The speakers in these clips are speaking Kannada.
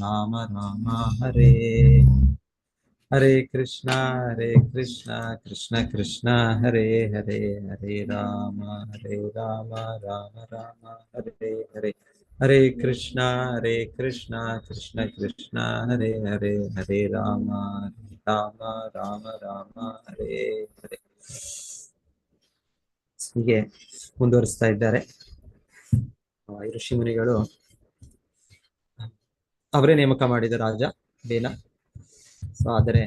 ರಾಮ ರಾಮ ಹರೇ ಹರೇ ಕೃಷ್ಣ ಕೃಷ್ಣ ಕೃಷ್ಣ ಹರೇ ಹರೇ ರಾಮ ರಾಮ ರಾಮ ಹರೇ ಹರೇ ಹರೇ ಕೃಷ್ಣ ಕೃಷ್ಣ ಕೃಷ್ಣ ಹರೇ ಹರೇ ರಾಮ ರಾಮ ರಾಮ ಹರೇ ಹರೇ. ಹೀಗೆ ಮುಂದುವರಿಸ್ತಾ ಇದ್ದಾರೆ ಈ ಋಷಿ ಮುನಿಗಳು. ಅವರೇ ನೇಮಕ ಮಾಡಿದ ರಾಜ ಬೇನ. ಸೊ ಆದರೆ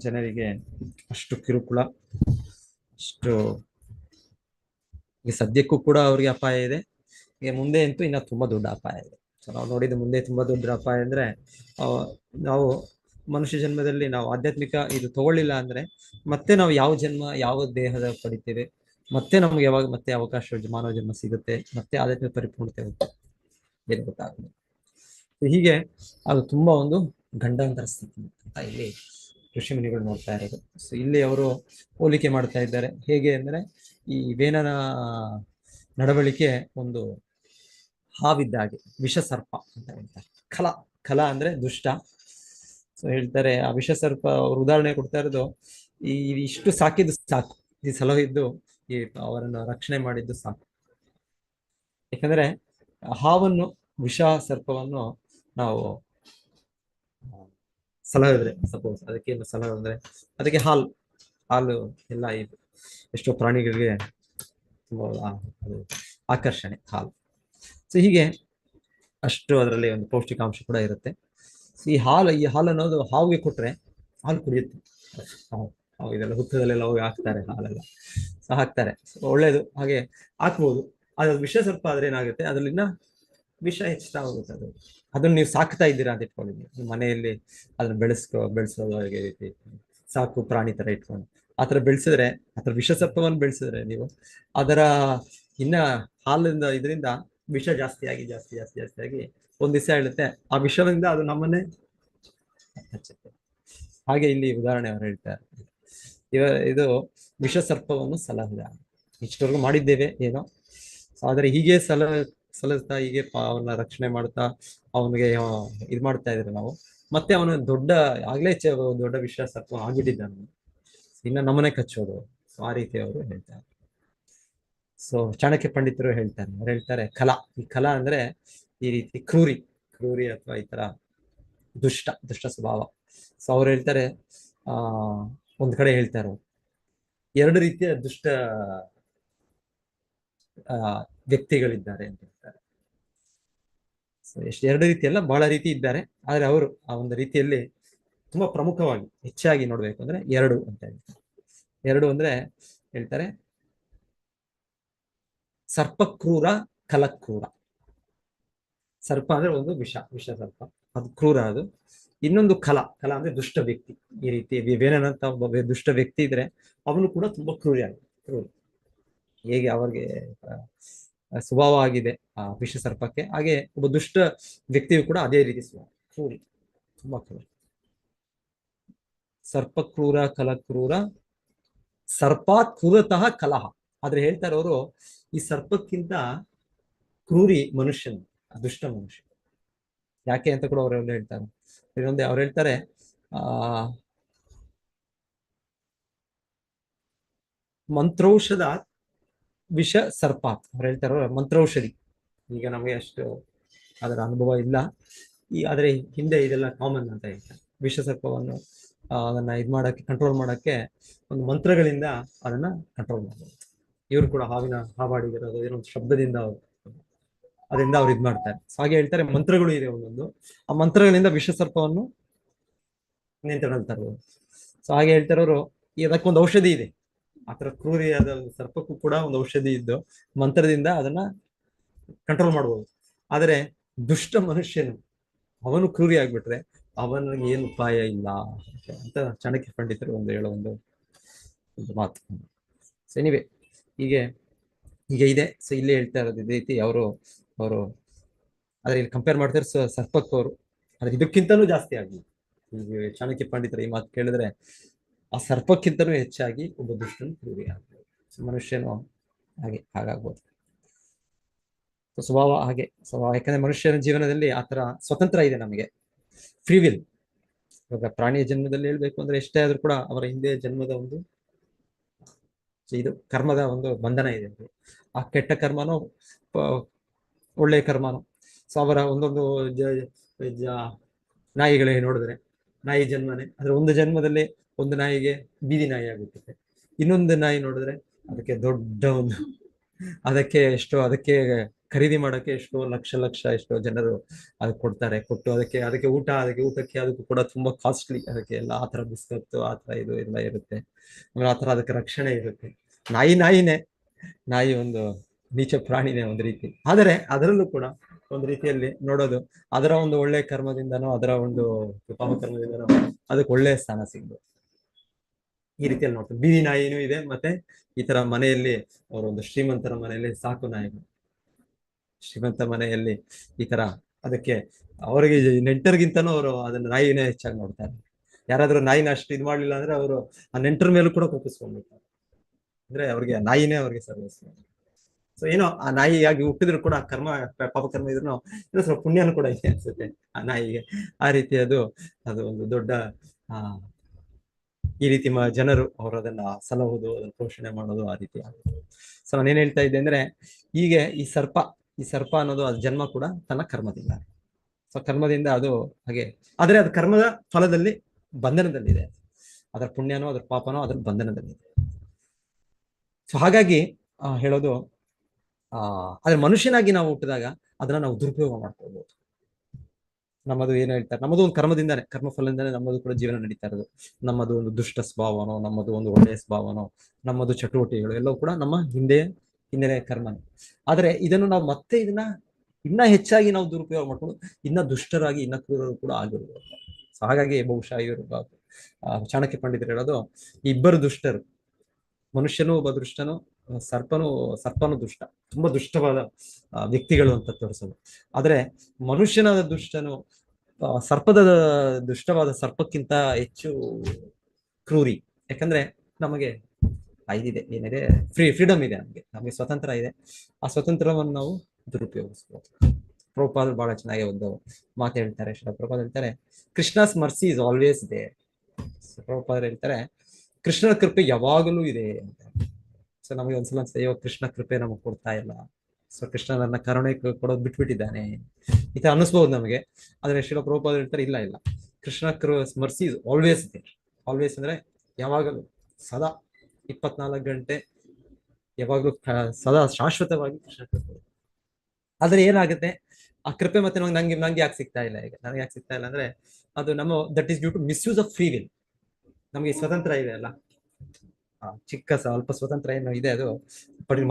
ಜನರಿಗೆ ಅಷ್ಟು ಕಿರುಕುಳ, ಅಷ್ಟು ಈಗ ಸದ್ಯಕ್ಕೂ ಕೂಡ ಅವ್ರಿಗೆ ಅಪಾಯ ಇದೆ. ಈಗ ಮುಂದೆ ಅಂತೂ ಇನ್ನ ತುಂಬಾ ದೊಡ್ಡ ಅಪಾಯ ಇದೆ. ಸೊ ನಾವು ನೋಡಿದ ಮುಂದೆ ತುಂಬಾ ದೊಡ್ಡ ಅಪಾಯ ಅಂದ್ರೆ ನಾವು ಮನುಷ್ಯ ಜನ್ಮದಲ್ಲಿ ನಾವು ಆಧ್ಯಾತ್ಮಿಕ ಇದು ತಗೊಳ್ಳಿಲ್ಲ ಅಂದ್ರೆ ಮತ್ತೆ ನಾವು ಯಾವ ಜನ್ಮ ಯಾವ ದೇಹದ ಪಡಿತೇವೆ, ಮತ್ತೆ ನಮ್ಗೆ ಯಾವಾಗ ಮತ್ತೆ ಅವಕಾಶ ಮಾನವ ಜನ್ಮ ಸಿಗುತ್ತೆ, ಮತ್ತೆ ಆಧ್ಯಾತ್ಮಿಕ ಪರಿಪೂರ್ಣತೆ ಏನು ಗೊತ್ತಾಗಲ್ಲ. ಹೀಗೆ ಅದು ತುಂಬಾ ಒಂದು ಗಂಡಾಂತರ ಸ್ಥಿತಿ ಅಂತ ಇಲ್ಲಿ ಋಷಿ ಮುನಿಗಳು ನೋಡ್ತಾ ಇರೋದು. ಸೊ ಇಲ್ಲಿ ಅವರು ಹೋಲಿಕೆ ಮಾಡ್ತಾ ಇದ್ದಾರೆ. ಹೇಗೆ ಅಂದ್ರೆ ಈ ವೇನನ ನಡವಳಿಕೆ ಒಂದು ಹಾವಿದ್ದ ಹಾಗೆ, ವಿಷ ಸರ್ಪ ಅಂತ ಹೇಳ್ತಾರೆ. ಕಲ ಅಂದ್ರೆ ದುಷ್ಟ. ಸೊ ಹೇಳ್ತಾರೆ ಆ ವಿಷ ಸರ್ಪ ಅವ್ರ ಉದಾಹರಣೆ ಕೊಡ್ತಾ ಇರೋದು, ಈ ಇಷ್ಟು ಸಾಕಿದ್ದು ಸಾಕು, ಈ ಸಲಹಿದ್ದು ಈ ಅವರನ್ನು ರಕ್ಷಣೆ ಮಾಡಿದ್ದು ಸಾಕು. ಯಾಕಂದ್ರೆ ಹಾವನ್ನು, ವಿಷ ಸರ್ಪವನ್ನು ನಾವು ಸಲಹಿದ್ರೆ, ಸಪೋಸ್ ಅದಕ್ಕೆ ಸಲಹಿದ್ರೆ ಅದಕ್ಕೆ ಹಾಲು ಎಲ್ಲ ಇದು ಎಷ್ಟೋ ಪ್ರಾಣಿಗಳಿಗೆ ತುಂಬಾ ಅದು ಆಕರ್ಷಣೆ ಹಾಲು. ಸೊ ಹೀಗೆ ಅಷ್ಟು ಅದರಲ್ಲಿ ಒಂದು ಪೌಷ್ಟಿಕಾಂಶ ಕೂಡ ಇರುತ್ತೆ. ಈ ಹಾಲು ಅನ್ನೋದು ಹಾವಿಗೆ ಕೊಟ್ರೆ ಹಾಲು ಕುಡಿಯುತ್ತೆ. ಇದೆಲ್ಲ ಹುತ್ತದಲ್ಲೆಲ್ಲ ಹೋಗಿ ಹಾಕ್ತಾರೆ, ಹಾಲೆಲ್ಲ ಸೊ ಹಾಕ್ತಾರೆ, ಒಳ್ಳೇದು, ಹಾಗೆ ಹಾಕ್ಬೋದು. ಅದು ವಿಷ ಸರ್ಪ ಆದ್ರೆ ಏನಾಗುತ್ತೆ, ಅದ್ರಲ್ಲಿನ ವಿಷ ಹೆಚ್ಚುತ್ತಾ ಹೋಗುತ್ತೆ. ಅದನ್ನ ನೀವು ಸಾಕ್ತಾ ಇದ್ದೀರಾ ಅಂತ ಇಟ್ಕೊಂಡಿದ್ದೀವಿ, ನಿಮ್ಮ ಮನೆಯಲ್ಲಿ ಅದನ್ನ ಬೆಳೆಸೋದು ರೀತಿ ಸಾಕು ಪ್ರಾಣಿ ತರ ಇಟ್ಕೊಂಡು ಆ ಥರ ಬೆಳೆಸಿದ್ರೆ, ಆ ಥರ ವಿಷ ಸರ್ಪವನ್ನು ಬೆಳೆಸಿದ್ರೆ ನೀವು ಅದರ ಇನ್ನ ಹಾಲಿಂದ ಇದರಿಂದ ವಿಷ ಜಾಸ್ತಿಯಾಗಿ ಒಂದ್ ದಿವಸ ಹೇಳುತ್ತೆ ಆ ವಿಷದಿಂದ ಅದು ನಮ್ಮನ್ನೇ ಹಚ್ಚುತ್ತೆ. ಹಾಗೆ ಇಲ್ಲಿ ಉದಾಹರಣೆ ಅವರು ಹೇಳ್ತಾರೆ, ಇದು ವಿಷ ಸರ್ಪವನ್ನು ಸಲಹದ. ಇಷ್ಟವರೆಗೂ ಮಾಡಿದ್ದೇವೆ ಏನೋ, ಆದರೆ ಹೀಗೆ ಸಲಹತಾ ಹೀಗೆ ಅವನ ರಕ್ಷಣೆ ಮಾಡ್ತಾ ಅವನಿಗೆ ಇದು ಮಾಡ್ತಾ ಇದ್ರೆ ನಾವು, ಮತ್ತೆ ಅವನು ಆಗ್ಲೇ ದೊಡ್ಡ ವಿಷ ಸರ್ಪ ಆಗ್ಬಿಟ್ಟಿದ್ದಾನೆ, ಇನ್ನ ನಮ್ಮನೆ ಕಚ್ಚೋದು. ಸೊ ಆ ರೀತಿ ಅವರು ಹೇಳ್ತಾರೆ. ಸೊ ಚಾಣಕ್ಯ ಪಂಡಿತರು ಹೇಳ್ತಾರೆ, ಅವ್ರು ಹೇಳ್ತಾರೆ ಈ ಕಲಾ ಅಂದ್ರೆ ಈ ರೀತಿ ಕ್ರೂರಿ ಅಥವಾ ಈ ತರ ದುಷ್ಟ ಸ್ವಭಾವ. ಸೊ ಅವ್ರು ಹೇಳ್ತಾರೆ ಒಂದ್ ಕಡೆ ಹೇಳ್ತಾರೆ, ಎರಡು ರೀತಿಯ ದುಷ್ಟ ವ್ಯಕ್ತಿಗಳಿದ್ದಾರೆ ಅಂತ ಹೇಳ್ತಾರೆ. ಸೊ ಎರಡು ರೀತಿ ಅಲ್ಲ, ಬಹಳ ರೀತಿ ಇದ್ದಾರೆ, ಆದ್ರೆ ಅವರು ಆ ಒಂದು ರೀತಿಯಲ್ಲಿ ತುಂಬಾ ಪ್ರಮುಖವಾಗಿ ಹೆಚ್ಚಾಗಿ ನೋಡ್ಬೇಕು ಅಂದ್ರೆ ಎರಡು ಅಂತ ಹೇಳ್ತಾರೆ. ಎರಡು ಅಂದ್ರೆ ಹೇಳ್ತಾರೆ ಸರ್ಪಕ್ರೂರ, ಕಲಕ್ರೂರ. ಸರ್ಪ ಅಂದ್ರೆ ಒಂದು ವಿಷ ಸರ್ಪ, ಅದು ಕ್ರೂರ. ಅದು ಇನ್ನೊಂದು ಕಲ ಅಂದ್ರೆ ದುಷ್ಟ ವ್ಯಕ್ತಿ. ಈ ರೀತಿ ವೇನನಂತ ಒಬ್ಬ ದುಷ್ಟ ವ್ಯಕ್ತಿ ಇದ್ರೆ ಅವನು ಕೂಡ ತುಂಬಾ ಕ್ರೂರ. ಹೇಗೆ ಅವ್ರಿಗೆ ಸ್ವಭಾವ ಆಗಿದೆ ಆ ವಿಷ ಸರ್ಪಕ್ಕೆ, ಹಾಗೆ ಒಬ್ಬ ದುಷ್ಟ ವ್ಯಕ್ತಿಯು ಕೂಡ ಅದೇ ರೀತಿ ಸ್ವಭಾವ, ಕ್ರೂರಿ, ತುಂಬಾ ಕ್ರೂರ. ಸರ್ಪಕ್ರೂರ, ಕಲಕ್ರೂರ, ಸರ್ಪಾತ್ ಕ್ರೂರತಃ ಕಲಹ. ಆದ್ರೆ ಹೇಳ್ತಾರೆ ಅವರು, ಈ ಸರ್ಪಕ್ಕಿಂತ ಕ್ರೂರಿ ಮನುಷ್ಯನು, ದುಷ್ಟ ಮನುಷ್ಯ. ಯಾಕೆ ಅಂತ ಕೂಡ ಅವರೆಲ್ಲ ಹೇಳ್ತಾರೆ. ಇನ್ನೊಂದೇ ಅವ್ರು ಹೇಳ್ತಾರೆ, ಮಂತ್ರೌಷಧ ವಿಷ ಸರ್ಪಾತ್. ಅವ್ರು ಹೇಳ್ತಾರ ಮಂತ್ರೌಷಧಿ. ಈಗ ನಮಗೆ ಅಷ್ಟು ಅದರ ಅನುಭವ ಇಲ್ಲ, ಆದ್ರೆ ಹಿಂದೆ ಇದೆಲ್ಲ ಕಾಮನ್ ಅಂತ ಹೇಳ್ತಾರೆ. ವಿಷ ಸರ್ಪವನ್ನು ಅದನ್ನ ಕಂಟ್ರೋಲ್ ಮಾಡಕ್ಕೆ ಒಂದು ಮಂತ್ರಗಳಿಂದ ಅದನ್ನ ಕಂಟ್ರೋಲ್ ಮಾಡ್ಬೋದು. ಇವರು ಕೂಡ ಹಾವಾಡಿಗಿರೋದು ಏನೊಂದು ಶಬ್ದದಿಂದ ಅದರಿಂದ ಅವ್ರು ಮಾಡ್ತಾರೆ. ಹಾಗೆ ಹೇಳ್ತಾರೆ ಮಂತ್ರಗಳು ಇದೆ ಒಂದೊಂದು, ಆ ಮಂತ್ರಗಳಿಂದ ವಿಷ ಸರ್ಪವನ್ನು ನಿಯಂತ್ರಣ ತರಬಹುದು. ಸೊ ಹಾಗೆ ಹೇಳ್ತಾರವರು, ಅದಕ್ಕೊಂದು ಔಷಧಿ ಇದೆ. ಆತರ ಕ್ರೂರಿಯಾದ ಸರ್ಪಕ್ಕೂ ಕೂಡ ಒಂದು ಔಷಧಿ ಇದ್ದು ಮಂತ್ರದಿಂದ ಅದನ್ನ ಕಂಟ್ರೋಲ್ ಮಾಡ್ಬೋದು. ಆದರೆ ದುಷ್ಟ ಮನುಷ್ಯನು, ಅವನು ಕ್ರೂರಿ ಆಗ್ಬಿಟ್ರೆ ಅವನಿಗೆ ಏನು ಉಪಾಯ ಇಲ್ಲ ಅಂತ ಚಾಣಕ್ಯ ಪಂಡಿತರು ಹೇಳೋ ಒಂದು ಮಾತು. ಸೊ ಎನಿವೆ ಈಗ ಇದೆ. ಸೊ ಇಲ್ಲಿ ಹೇಳ್ತಾ ಇರೋದು ಇದೇ ರೀತಿ ಅವರು ಆದ್ರೆ ಇಲ್ಲಿ ಕಂಪೇರ್ ಮಾಡ್ತಾರೆ ಸರ್ಪಕ್ಕವರು, ಆದ್ರೆ ಇದಕ್ಕಿಂತನೂ ಜಾಸ್ತಿ ಆಗಿ ಈಗ ಚಾಣಕ್ಯ ಪಂಡಿತರ ಈ ಮಾತು ಕೇಳಿದ್ರೆ ಆ ಸರ್ಪಕ್ಕಿಂತನೂ ಹೆಚ್ಚಾಗಿ ಒಬ್ಬ ದುಷ್ಟನು ಕ್ರೂರಿ ಆಗ್ಬೋದು, ಮನುಷ್ಯನು ಹಾಗಾಗ್ಬೋದು. ಸ್ವಭಾವ ಹಾಗೆ ಸ್ವಭಾವ. ಯಾಕಂದ್ರೆ ಮನುಷ್ಯನ ಜೀವನದಲ್ಲಿ ಆ ತರ ಸ್ವತಂತ್ರ ಇದೆ ನಮಗೆ, ಫ್ರೀ ವಿಲ್. ಇವಾಗ ಪ್ರಾಣಿಯ ಜನ್ಮದಲ್ಲಿ ಹೇಳ್ಬೇಕು ಅಂದ್ರೆ ಎಷ್ಟೇ ಆದ್ರೂ ಕೂಡ ಅವರ ಹಿಂದೆ ಜನ್ಮದ ಒಂದು ಇದು ಕರ್ಮದ ಒಂದು ಬಂಧನ ಇದೆ. ಆ ಕೆಟ್ಟ ಕರ್ಮನೋ ಒಳ್ಳೆಯ ಕರ್ಮನೋ. ಸೊ ಅವರ ಒಂದೊಂದು ನಾಯಿಗಳೇ ನೋಡಿದ್ರೆ ನಾಯಿ ಜನ್ಮನೆ, ಆದ್ರೆ ಒಂದು ಜನ್ಮದಲ್ಲಿ ಒಂದು ನಾಯಿಗೆ ಬೀದಿ ನಾಯಿ ಆಗುತ್ತದೆ. ಇನ್ನೊಂದು ನಾಯಿ ನೋಡಿದ್ರೆ ಅದಕ್ಕೆ ದೊಡ್ಡ ಒಂದು, ಅದಕ್ಕೆ ಖರೀದಿ ಮಾಡೋಕೆ ಎಷ್ಟೋ ಲಕ್ಷ ಲಕ್ಷ ಎಷ್ಟೋ ಜನರು ಅದಕ್ಕೆ ಕೊಡ್ತಾರೆ. ಕೊಟ್ಟು ಅದಕ್ಕೆ ಊಟಕ್ಕೆ ಅದಕ್ಕೂ ಕೂಡ ತುಂಬಾ ಕಾಸ್ಟ್ಲಿ. ಅದಕ್ಕೆ ಎಲ್ಲ ಆತರ ಬಿಸ್ಕತ್ತು ಆತರ ಇದು ಎಲ್ಲ ಇರುತ್ತೆ. ಆಮೇಲೆ ಆತರ ಅದಕ್ಕೆ ರಕ್ಷಣೆ ಇರುತ್ತೆ. ನಾಯಿನೇ, ನಾಯಿ ಒಂದು ನೀಚ ಪ್ರಾಣಿನೇ ಒಂದು ರೀತಿ. ಆದರೆ ಅದರಲ್ಲೂ ಕೂಡ ಒಂದು ರೀತಿಯಲ್ಲಿ ನೋಡೋದು ಅದರ ಒಂದು ಒಳ್ಳೆ ಕರ್ಮದಿಂದನೋ ಅದರ ಒಂದು ಪಾಪ ಕರ್ಮದಿಂದನೋ ಅದಕ್ಕೆ ಒಳ್ಳೆಯ ಸ್ಥಾನ ಸಿಗ್ಬೋದು. ಈ ರೀತಿಯಲ್ಲಿ ನೋಡ್ತಾರೆ. ಬೀದಿ ನಾಯಿನೂ ಇದೆ, ಮತ್ತೆ ಈ ತರ ಮನೆಯಲ್ಲಿ ಅವರೊಂದು ಶ್ರೀಮಂತರ ಮನೆಯಲ್ಲಿ ಸಾಕು ನಾಯಿಗಳು. ಶ್ರೀಮಂತ ಮನೆಯಲ್ಲಿ ಈ ತರ ಅದಕ್ಕೆ ಅವರಿಗೆ ನೆಂಟರಿಗಿಂತನೂ ಅವರು ಅದನ್ನ ನಾಯಿನೇ ಹೆಚ್ಚಾಗಿ ನೋಡ್ತಾರೆ. ಯಾರಾದ್ರೂ ನಾಯಿನ ಅಷ್ಟು ಇದು ಮಾಡ್ಲಿಲ್ಲ ಅಂದ್ರೆ ಅವರು ಆ ನೆಂಟರ ಮೇಲೂ ಕೂಡ ಕೋಪಿಸ್ಕೊಂಡ್ಬಿಡ್ತಾರೆ. ಅಂದ್ರೆ ಅವ್ರಿಗೆ ನಾಯಿನೇ ಅವ್ರಿಗೆ ಸರ್ವಸ್ವ. ಸೊ ಏನೋ ಆ ನಾಯಿಯಾಗಿ ಹುಟ್ಟಿದ್ರು ಕೂಡ ಕರ್ಮ ಪಾಪ ಕರ್ಮ ಇದ್ರು ಏನೋ ಸ್ವಲ್ಪ ಪುಣ್ಯನೂ ಕೂಡ ಇದೆ ಅನ್ಸುತ್ತೆ ಆ ನಾಯಿಗೆ. ಆ ರೀತಿ ಅದು ಒಂದು ದೊಡ್ಡ ಈ ರೀತಿ ಜನರು ಅವರು ಅದನ್ನ ಸಲಹುದು, ಅದನ್ನ ಪೋಷಣೆ ಮಾಡೋದು ಆ ರೀತಿ ಆಗುತ್ತೆ. ಸೊ ನಾನೇನ್ ಹೇಳ್ತಾ ಇದ್ದೆ ಅಂದ್ರೆ, ಹೀಗೆ ಈ ಸರ್ಪ ಅನ್ನೋದು ಅದು ಜನ್ಮ ಕೂಡ ತನ್ನ ಕರ್ಮದಿಂದ. ಸೊ ಕರ್ಮದಿಂದ ಅದು ಹಾಗೆ, ಆದ್ರೆ ಅದು ಕರ್ಮದ ಫಲದಲ್ಲಿ ಬಂಧನದಲ್ಲಿದೆ. ಅದರ ಪುಣ್ಯನೋ ಅದರ ಪಾಪನೋ ಅದರ ಬಂಧನದಲ್ಲಿದೆ. ಸೊ ಹಾಗಾಗಿ ಹೇಳೋದು ಆದ್ರೆ ಮನುಷ್ಯನಾಗಿ ನಾವು ಹುಟ್ಟಿದಾಗ ಅದನ್ನ ನಾವು ದುರುಪಯೋಗ ಮಾಡ್ಕೊಳ್ಬಹುದು. ನಮ್ಮದು ಏನು ಹೇಳ್ತಾರೆ, ನಮ್ಮದು ಒಂದು ಕರ್ಮದಿಂದಾನೆ, ಕರ್ಮಫಲದಿಂದಾನೆ ನಮ್ಮದು ಕೂಡ ಜೀವನ ನಡೀತಾ ಇರೋದು. ನಮ್ಮದು ಒಂದು ದುಷ್ಟ ಸ್ವಭಾವನೋ, ನಮ್ಮದು ಒಂದು ಒಳ್ಳೆಯ ಸ್ವಭಾವನೋ, ನಮ್ಮದು ಚಟುವಟಿಕೆಗಳು ಎಲ್ಲವೂ ಕೂಡ ನಮ್ಮ ಹಿನ್ನೆಲೆ ಕರ್ಮನೇ. ಆದ್ರೆ ಇದನ್ನು ನಾವು ಮತ್ತೆ ಇನ್ನ ಹೆಚ್ಚಾಗಿ ನಾವು ದುರುಪಯೋಗ ಮಾಡ್ಕೊಂಡು ಇನ್ನ ದುಷ್ಟರಾಗಿ ಇನ್ನ ಕ್ರೂರರು ಕೂಡ ಆಗಿರ್ಬೋದು. ಸೊ ಹಾಗಾಗಿ ಬಹುಶಃ ಇವರು ಚಾಣಕ್ಯ ಪಂಡಿತರು ಹೇಳೋದು, ಇಬ್ಬರು ದುಷ್ಟರು, ಮನುಷ್ಯನು ಒಬ್ಬ ದುಷ್ಟನು, ಸರ್ಪನು ದುಷ್ಟ, ತುಂಬಾ ದುಷ್ಟವಾದ ವ್ಯಕ್ತಿಗಳು ಅಂತ ತೋರಿಸೋದು. ಆದ್ರೆ ಮನುಷ್ಯನಾದ ದುಷ್ಟನು ದುಷ್ಟವಾದ ಸರ್ಪಕ್ಕಿಂತ ಹೆಚ್ಚು ಕ್ರೂರಿ. ಯಾಕಂದ್ರೆ ನಮಗೆ ಇದಿದೆ, ಏನಿದೆ, ಫ್ರೀಡಮ್ ಇದೆ, ನಮಗೆ ಸ್ವತಂತ್ರ ಇದೆ. ಆ ಸ್ವತಂತ್ರವನ್ನು ನಾವು ದುರುಪಯೋಗಿಸ್ಬೋದು. ಪ್ರಭುಪಾದರು ಬಹಳ ಚೆನ್ನಾಗಿ ಒಂದು ಮಾತು ಹೇಳ್ತಾರೆ. ಪ್ರಭುಪಾದರು ಹೇಳ್ತಾರೆ, Krishna's mercy is always there. ಪ್ರಭುಪಾದರು ಹೇಳ್ತಾರೆ, ಕೃಷ್ಣನ ಕೃಪೆ ಯಾವಾಗಲೂ ಇದೆ ಅಂತ. ಸೊ ನಮಗೆ ಒಂದ್ಸಲ ಅಯ್ಯೋ ಕೃಷ್ಣ ಕೃಪೆ ನಮಗೆ ಕೊಡ್ತಾ ಇಲ್ಲ, ಸೊ ಕೃಷ್ಣ ನನ್ನ ಕರುಣೆ ಕೊಡೋದು ಬಿಟ್ಬಿಟ್ಟಿದ್ದಾನೆ ಈ ತರ ಅನ್ನಿಸ್ಬಹುದು ನಮಗೆ. ಆದ್ರೆ ಶ್ರೀಲ ಪ್ರಭುಪಾದರು ಹೇಳ್ತಾರೆ, ಇಲ್ಲ, Krishna mercy is always there. Always ಅಂದ್ರೆ ಯಾವಾಗಲೂ, ಸದಾ, 24 ಗಂಟೆ, ಯಾವಾಗಲೂ ಸದಾ ಶಾಶ್ವತವಾಗಿ ಕೃಷ್ಣ ಕೃಪೆ. ಆದ್ರೆ ಏನಾಗುತ್ತೆ, ಆ ಕೃಪೆ ಮತ್ತೆ ನಂಗೆ ಯಾಕೆ ಸಿಗ್ತಾ ಇಲ್ಲ, ಈಗ ನನಗೆ ಯಾಕೆ ಸಿಗ್ತಾ ಇಲ್ಲ ಅಂದ್ರೆ ಅದು that is due to misuse of free will. ನಮಗೆ ಸ್ವತಂತ್ರ ಇದೆ ಅಲ್ಲ, ಚಿಕ್ಕ ಸ್ವಲ್ಪ ಸ್ವತಂತ್ರ ಏನು ಇದೆ ಅದು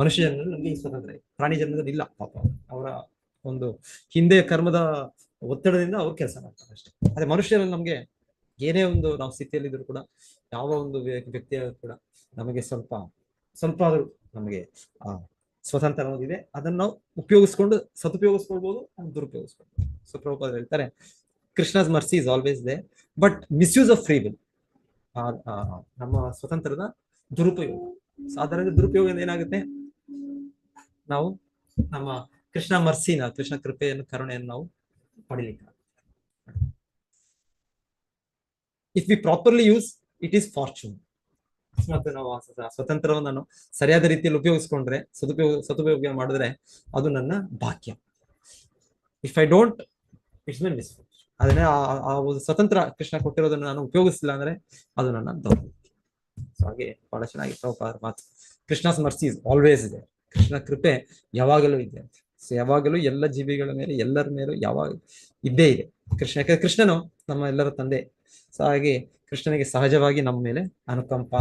ಮನುಷ್ಯ ಜನ್ಮದಲ್ಲಿ ನಮಗೆ ಈ ಸ್ವತಂತ್ರ ಇದೆ. ಪ್ರಾಣಿ ಜನ್ಮದಲ್ಲಿ ಇಲ್ಲ. ಪಾಪ ಅವರ ಒಂದು ಹಿಂದೆ ಕರ್ಮದ ಒತ್ತಡದಿಂದ ಅವ್ರು ಕೆಲಸ ಮಾಡ್ತಾರೆ ಅಷ್ಟೇ. ಅದೇ ಮನುಷ್ಯರಲ್ಲಿ ನಮ್ಗೆ ಏನೇ ಒಂದು ನಾವು ಸ್ಥಿತಿಯಲ್ಲಿದ್ರು ಕೂಡ, ಯಾವ ಒಂದು ವ್ಯಕ್ತಿಯ ಕೂಡ ನಮಗೆ ಸ್ವಲ್ಪ ಆದ್ರೂ ನಮಗೆ ಸ್ವತಂತ್ರ ಅನ್ನೋದಿದೆ. ಅದನ್ನ ನಾವು ಸದುಪಯೋಗಿಸ್ಕೊಳ್ಬಹುದು, ದುರುಪಯೋಗಿಸ್ಕೊಳ್ಬಹುದು. ಸೊ ಪ್ರಭುಪಾದರು ಹೇಳ್ತಾರೆ, Krishna's mercy is always they, but misuse of free will, ನಮ್ಮ ಸ್ವತಂತ್ರದ ದುರುಪಯೋಗ. ಸಾಧಾರಣ ದುರುಪಯೋಗದಿಂದ ಏನಾಗುತ್ತೆ, ನಾವು ನಮ್ಮ ಕೃಷ್ಣ ಕೃಪೆಯನ್ನು, ಕರುಣೆಯನ್ನು ನಾವು ಪಡಿಲಿಕ್ಕೆ. If we properly use it is fortune. ಮತ್ತು ನಾವು ಸ್ವತಂತ್ರವನ್ನು ನಾನು ಸರಿಯಾದ ರೀತಿಯಲ್ಲಿ ಉಪಯೋಗಿಸ್ಕೊಂಡ್ರೆ, ಸದುಪಯೋಗ ಮಾಡಿದ್ರೆ ಅದು ನನ್ನ ಭಾಗ್ಯ. If I don't, it's my misfortune. ಅದನ್ನೇ ಆ ಒಂದು ಸ್ವತಂತ್ರ ಕೃಷ್ಣ ಕೊಟ್ಟಿರೋದನ್ನು ನಾನು ಉಪಯೋಗಿಸಿಲ್ಲ ಅಂದ್ರೆ ಅದು ನನ್ನ ದೌರ್ಭಾಗ್ಯ. ಹಾಗೆ ಬಹಳ ಚೆನ್ನಾಗಿ ಪ್ರಭುಪಾದರ ಮಾತು, ಕೃಷ್ಣಸ್ ಮರ್ಸಿ ಇಸ್ ಆಲ್ವೇಸ್ ಇದೆ. ಕೃಷ್ಣ ಕೃಪೆ ಯಾವಾಗಲೂ ಇದೆ. ಸೊ ಯಾವಾಗಲೂ ಎಲ್ಲ ಜೀವಿಗಳ ಮೇಲೆ, ಎಲ್ಲರ ಮೇಲೂ ಯಾವಾಗ ಇದ್ದೇ ಇದೆ ಕೃಷ್ಣ. ಯಾಕಂದ್ರೆ ಕೃಷ್ಣನು ನಮ್ಮ ಎಲ್ಲರ ತಂದೆ. ಸೊ ಹಾಗೆ ಕೃಷ್ಣನಿಗೆ ಸಹಜವಾಗಿ ನಮ್ಮ ಮೇಲೆ ಅನುಕಂಪ,